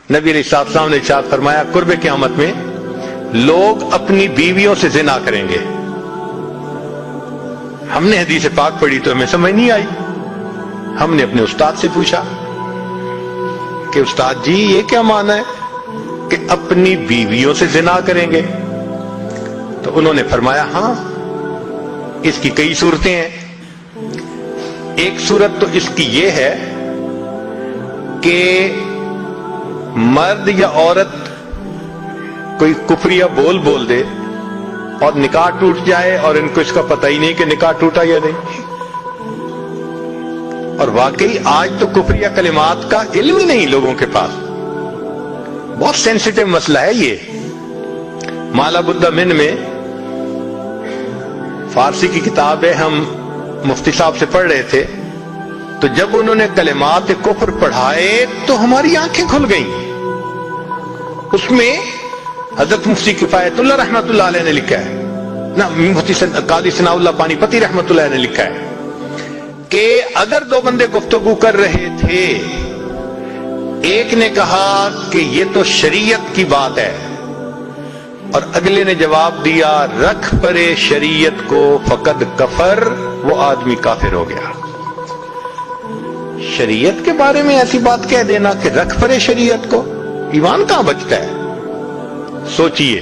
نبی علیہ السلام نے ارشاد فرمایا قرب قیامت میں لوگ اپنی بیویوں سے زنا کریں گے. ہم نے حدیث پاک پڑھی تو ہمیں سمجھ نہیں آئی. ہم نے اپنے استاد سے پوچھا کہ استاد جی یہ کیا معنی ہے کہ اپنی بیویوں سے زنا کریں گے؟ تو انہوں نے فرمایا ہاں اس کی کئی صورتیں ہیں. ایک صورت تو اس کی یہ ہے کہ مرد یا عورت کوئی کفریہ بول دے اور نکاح ٹوٹ جائے اور ان کو اس کا پتہ ہی نہیں کہ نکاح ٹوٹا یا نہیں. اور واقعی آج تو کفریہ کلمات کا علم ہی نہیں لوگوں کے پاس. بہت سینسیٹیو مسئلہ ہے یہ. مالا بدہ من میں فارسی کی کتاب ہے, ہم مفتی صاحب سے پڑھ رہے تھے تو جب انہوں نے کلمات کفر پڑھائے تو ہماری آنکھیں کھل گئیں. اس میں حضرت مفتی کفایت اللہ رحمۃ اللہ علیہ نے لکھا ہے, نہ مفتی قاضی ثناء اللہ پانی پتی رحمۃ اللہ علیہ نے لکھا ہے کہ اگر دو بندے گفتگو کر رہے تھے, ایک نے کہا کہ یہ تو شریعت کی بات ہے اور اگلے نے جواب دیا رکھ پرے شریعت کو فقد کفر, وہ آدمی کافر ہو گیا. شریعت کے بارے میں ایسی بات کہہ دینا کہ رکھ پرے شریعت کو, ایمان کہاں بچتا ہے؟ سوچئے.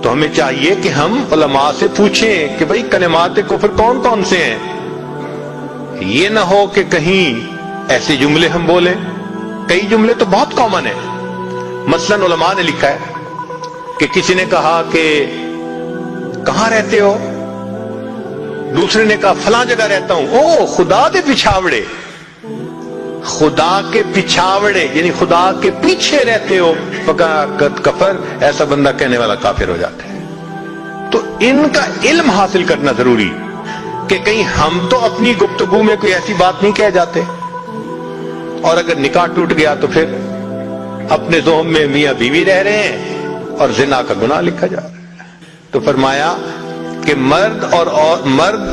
تو ہمیں چاہیے کہ ہم علماء سے پوچھیں کہ بھئی کلمات کفر کون کون سے ہیں. یہ نہ ہو کہ کہیں ایسے جملے ہم بولیں. کئی جملے تو بہت کامن ہیں. مثلا علماء نے لکھا ہے کہ کسی نے کہا کہ کہاں رہتے ہو, دوسرے نے کہا فلاں جگہ رہتا ہوں. او خدا دے پچھاوڑے, خدا کے پچھاوڑے یعنی خدا کے پیچھے رہتے ہو, فقط کفر, ایسا بندہ کہنے والا کافر ہو جاتا ہے. تو ان کا علم حاصل کرنا ضروری کہ کہیں ہم تو اپنی گفتگو میں کوئی ایسی بات نہیں کہہ جاتے, اور اگر نکاح ٹوٹ گیا تو پھر اپنے ذہن میں میاں بیوی رہ رہے ہیں اور زنا کا گناہ لکھا جا رہا ہے. تو فرمایا کہ مرد اور مرد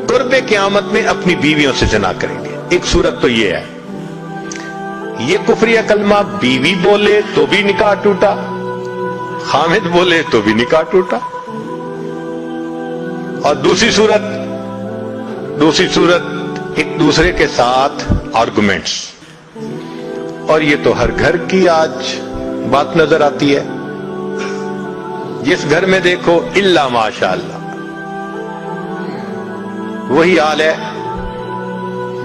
قرب قیامت میں اپنی بیویوں سے زنا کریں گے. ایک صورت تو یہ ہے, یہ کفریہ کلمہ بیوی بولے تو بھی نکاح ٹوٹا, خامد بولے تو بھی نکاح ٹوٹا. اور دوسری صورت ایک دوسرے کے ساتھ آرگومنٹس, اور یہ تو ہر گھر کی آج بات نظر آتی ہے. جس گھر میں دیکھو الا ماشاء اللہ وہی حال ہے.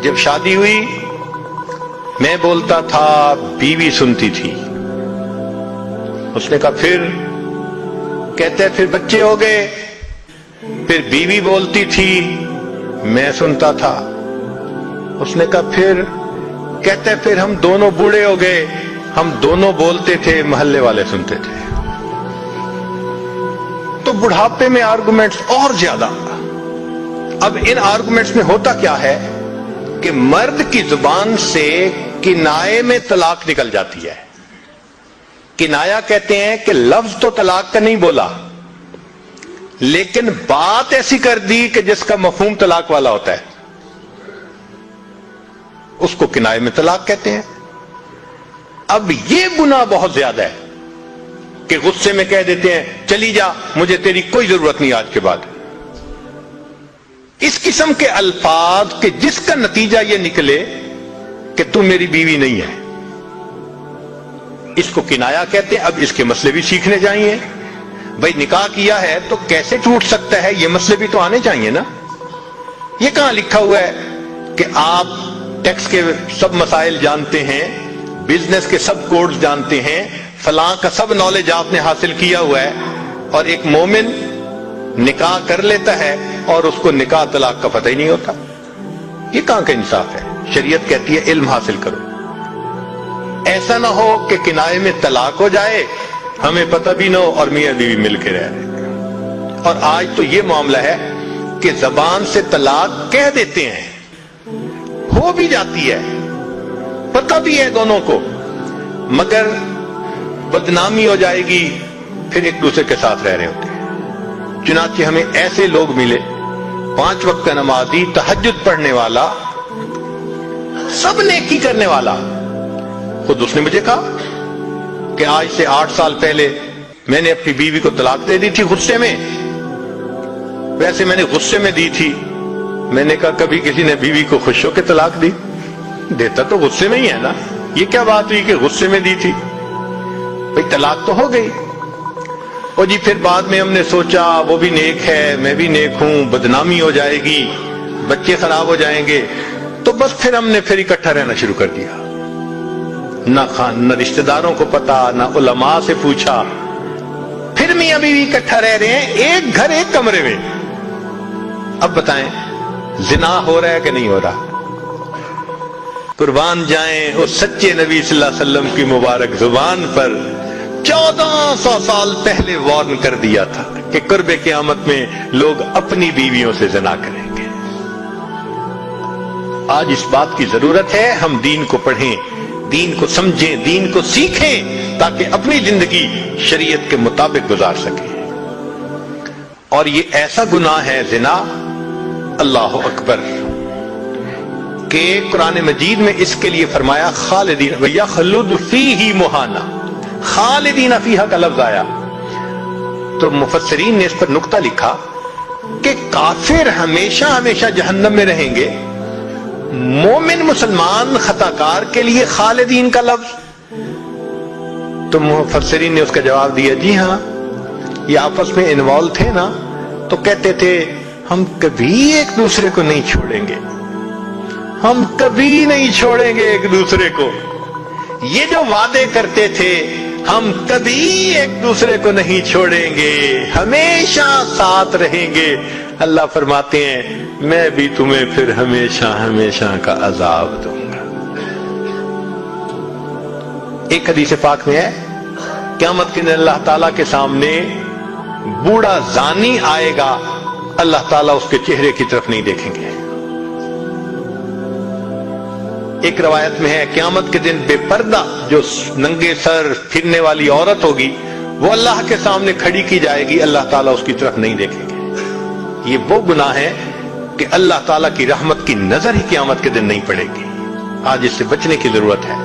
جب شادی ہوئی میں بولتا تھا بیوی سنتی تھی, اس نے کہا پھر, کہتے پھر بچے ہو گئے, پھر بیوی بولتی تھی میں سنتا تھا. اس نے کہا پھر, کہتے پھر ہم دونوں بوڑھے ہو گئے, ہم دونوں بولتے تھے محلے والے سنتے تھے. تو بڑھاپے میں آرگومنٹس اور زیادہ. اب ان آرگومنٹس میں ہوتا کیا ہے کہ مرد کی زبان سے کنائے میں طلاق نکل جاتی ہے. کنایا کہتے ہیں کہ لفظ تو طلاق کا نہیں بولا لیکن بات ایسی کر دی کہ جس کا مفہوم طلاق والا ہوتا ہے, اس کو کنائے میں طلاق کہتے ہیں. اب یہ گناہ بہت زیادہ ہے کہ غصے میں کہہ دیتے ہیں چلی جا, مجھے تیری کوئی ضرورت نہیں آج کے بعد. اس قسم کے الفاظ کہ جس کا نتیجہ یہ نکلے کہ تم میری بیوی نہیں ہے, اس کو کنایا کہتے ہیں. اب اس کے مسئلے بھی سیکھنے چاہیے. بھائی نکاح کیا ہے تو کیسے ٹوٹ سکتا ہے, یہ مسئلے بھی تو آنے چاہیے نا. یہ کہاں لکھا ہوا ہے کہ آپ ٹیکس کے سب مسائل جانتے ہیں, بزنس کے سب کوڈز جانتے ہیں, فلاں کا سب نالج آپ نے حاصل کیا ہوا ہے, اور ایک مومن نکاح کر لیتا ہے اور اس کو نکاح طلاق کا پتہ ہی نہیں ہوتا. یہ کہاں کا انصاف ہے؟ شریعت کہتی ہے علم حاصل کرو. ایسا نہ ہو کہ کنائے میں طلاق ہو جائے, ہمیں پتہ بھی نہ ہو اور میاں بیوی مل کے رہ رہے. اور آج تو یہ معاملہ ہے کہ زبان سے طلاق کہہ دیتے ہیں, ہو بھی جاتی ہے, پتہ بھی ہے دونوں کو, مگر بدنامی ہو جائے گی, پھر ایک دوسرے کے ساتھ رہ رہے ہوتے ہیں. چنانچہ ہمیں ایسے لوگ ملے 5 وقت کا نمازی, تہجد پڑھنے والا, سب نیکی کرنے والا, خود اس نے مجھے کہا کہ آج سے 8 سال پہلے میں نے اپنی بیوی کو طلاق دے دی تھی غصے میں. ویسے میں نے غصے میں دی تھی. میں نے کہا کبھی کسی نے بیوی کو خوش ہو کے طلاق دی؟ دیتا تو غصے میں ہی ہے نا. یہ کیا بات ہوئی کہ غصے میں دی تھی؟ بھئی طلاق تو ہو گئی. اور جی پھر بعد میں ہم نے سوچا وہ بھی نیک ہے میں بھی نیک ہوں, بدنامی ہو جائے گی, بچے خراب ہو جائیں گے, تو بس پھر ہم نے پھر اکٹھا رہنا شروع کر دیا. نہ رشتہ داروں کو پتا, نہ علماء سے پوچھا. پھر میاں بیوی اکٹھا رہ رہے ہیں, ایک گھر ایک کمرے میں. اب بتائیں زنا ہو رہا ہے کہ نہیں ہو رہا؟ قربان جائیں اس سچے نبی صلی اللہ علیہ وسلم کی مبارک زبان پر 1400 سال پہلے وارن کر دیا تھا کہ قرب قیامت میں لوگ اپنی بیویوں سے زنا کریں گے. آج اس بات کی ضرورت ہے ہم دین کو پڑھیں, دین کو سمجھیں, دین کو سیکھیں تاکہ اپنی زندگی شریعت کے مطابق گزار سکیں. اور یہ ایسا گناہ ہے زنا, اللہ اکبر, کہ قرآن مجید میں اس کے لیے فرمایا خالدین وَيَخْلُدُ فِيهِ مُحَانَ, خالدین فیہا کا لفظ آیا. تو مفسرین نے اس پر نقطہ لکھا کہ کافر ہمیشہ ہمیشہ جہنم میں رہیں گے, مومن مسلمان خطا کار کے لیے خالدین کا لفظ. تو مفسرین نے اس کا جواب دیا جی ہاں, یہ آپس میں انوالو تھے نا, تو کہتے تھے ہم کبھی ایک دوسرے کو نہیں چھوڑیں گے, ہم کبھی نہیں چھوڑیں گے ایک دوسرے کو. یہ جو وعدے کرتے تھے ہم کبھی ایک دوسرے کو نہیں چھوڑیں گے, ہمیشہ ساتھ رہیں گے, اللہ فرماتے ہیں میں بھی تمہیں پھر ہمیشہ ہمیشہ کا عذاب دوں گا. ایک حدیث پاک میں ہے قیامت کے دن اللہ تعالیٰ کے سامنے بوڑھا زانی آئے گا, اللہ تعالیٰ اس کے چہرے کی طرف نہیں دیکھیں گے. ایک روایت میں ہے قیامت کے دن بے پردہ جو ننگے سر پھرنے والی عورت ہوگی وہ اللہ کے سامنے کھڑی کی جائے گی, اللہ تعالیٰ اس کی طرف نہیں دیکھیں گے. یہ وہ گناہ ہے کہ اللہ تعالیٰ کی رحمت کی نظر ہی قیامت کے دن نہیں پڑے گی. آج اس سے بچنے کی ضرورت ہے.